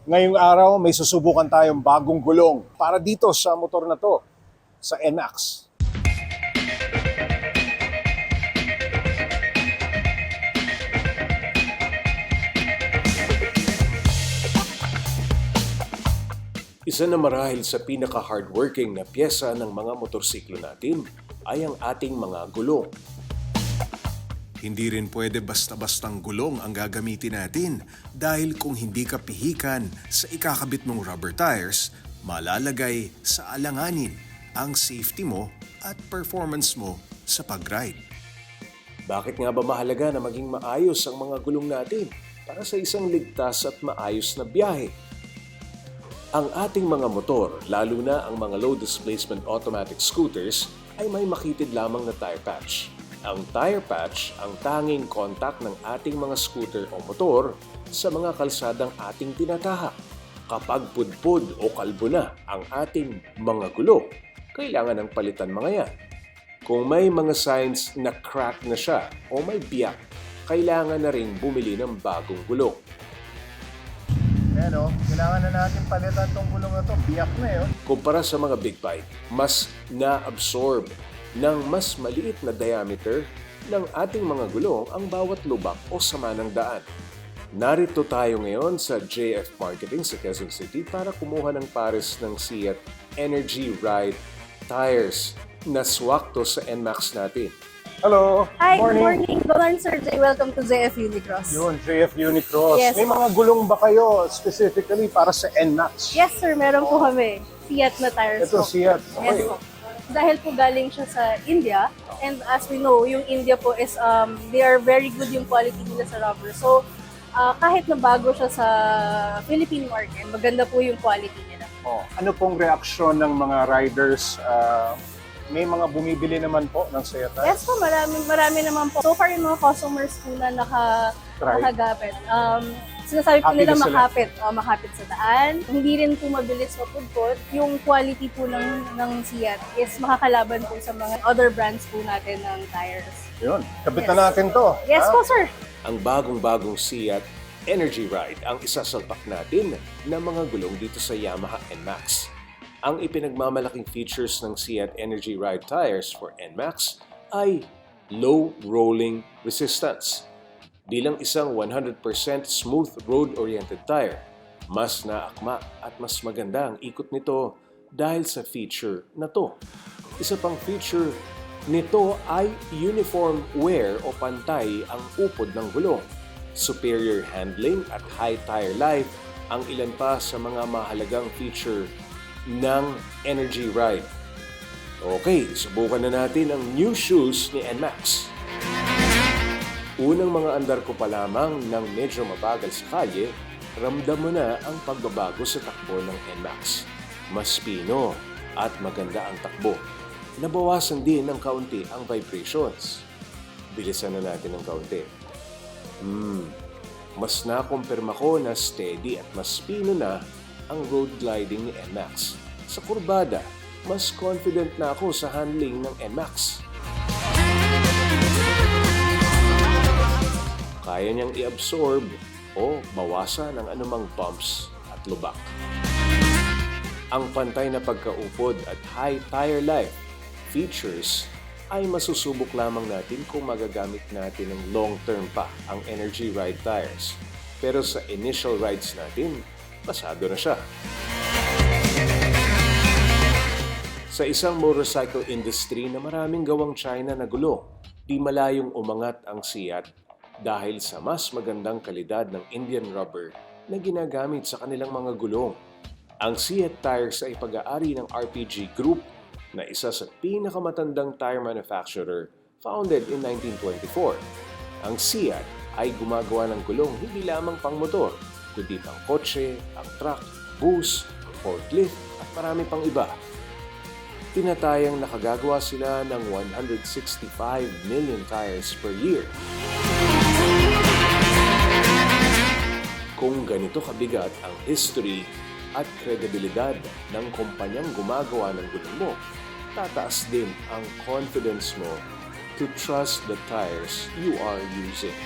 Ngayong araw, may susubukan tayong bagong gulong para dito sa motor na to, sa NMAX. Isa na marahil sa pinaka-hardworking na pyesa ng mga motorsiklo natin ay ang ating mga gulong. Hindi rin pwede basta-bastang gulong ang gagamitin natin dahil kung hindi ka pihikan sa ikakabit mong rubber tires, malalagay sa alanganin ang safety mo at performance mo sa pag-ride. Bakit nga ba mahalaga na maging maayos ang mga gulong natin para sa isang ligtas at maayos na biyahe? Ang ating mga motor, lalo na ang mga low displacement automatic scooters, ay may makitid lamang na tire patch. Ang tire patch ang tanging contact ng ating mga scooter o motor sa mga kalsadang ating tinatahak. Kapag pudpud o kalbo na ang ating mga gulong, kailangan ng palitan mga yan. Kung may mga signs na crack na siya o may biyak, kailangan na rin bumili ng bagong gulong. Ayan o, kailangan na natin palitan tong gulong na to. Biyak na yun. Kumpara sa mga big bike, mas na-absorb ng mas maliit na diameter ng ating mga gulong ang bawat lubak o sama ng daan. Narito tayo ngayon sa JF Marketing sa Quezon City para kumuha ng pares ng Siat Energy Ride Tires na swak to sa NMAX natin. Hello! Hi, good morning. Good morning, Sir Jay. Welcome to JF Unicross. Yun, JF Unicross. Yes, May mga gulong ba kayo specifically para sa NMAX? Yes, sir. Meron po kami. Fiat na tires Ito, po. Siat. Yes po. Dahil po galing siya sa India, and as we know, yung India po is, they are very good yung quality nila sa rubber. So, kahit na bago siya sa Philippine market, maganda po yung quality nila. Oh, ano pong reaksyon ng mga riders? May mga bumibili naman po ng Siat tires? Yes po, marami naman po. So far, yung mga customers po na Try. nakagapit, sinasabi po Happy nila na sila. makapit sa daan. Hindi rin po mabilis mapudpod. Yung quality po ng Siat is makakalaban po sa mga other brands po natin ng tires. Yun, kabit Yes. na natin to. Yes po, sir. Ang bagong-bagong Siat Energy Ride ang isasalpak natin ng mga gulong dito sa Yamaha NMAX. Ang ipinagmamalaking features ng Siat Energy Ride Tires for NMAX ay low rolling resistance. Bilang isang 100% smooth road-oriented tire, mas naakma at mas maganda ang ikot nito dahil sa feature na to. Isa pang feature nito ay uniform wear o pantay ang upod ng gulong. Superior handling at high tire life ang ilan pa sa mga mahalagang feature ng Energy Ride. Okay, subukan na natin ang new shoes ni NMAX. Unang mga andar ko pa lamang ng medyo mabagal sa kalye, ramdam mo na ang pagbabago sa takbo ng NMAX. Mas pino at maganda ang takbo. Nabawasan din ng kaunti ang vibrations. Bilisan na natin ng kaunti. Mas nakumpirma ko na steady at mas pino na ang road gliding ni NMAX. Sa kurbada, mas confident na ako sa handling ng NMAX. Kaya niyang i-absorb o bawasan ang anumang bumps at lubak. Ang pantay na pagkaupod at high tire life features ay masusubok lamang natin kung magagamit natin ng long-term pa ang Energy Ride tires. Pero sa initial rides natin, pasado na siya. Sa isang motorcycle industry na maraming gawang China na gulong, di malayong umangat ang Siat dahil sa mas magandang kalidad ng Indian rubber na ginagamit sa kanilang mga gulong. Ang Siat Tires ay pag-aari ng RPG Group na isa sa pinakamatandang tire manufacturer founded in 1924. Ang Siat ay gumagawa ng gulong hindi lamang pang motor, kundi pang kotse, pang truck, bus, forklift at marami pang iba. Tinatayang nakagagawa sila ng 165 million tires per year. Kung ganito kabigat ang history at kredibilidad ng kumpanyang gumagawa ng gulong mo, tataas din ang confidence mo to trust the tires you are using.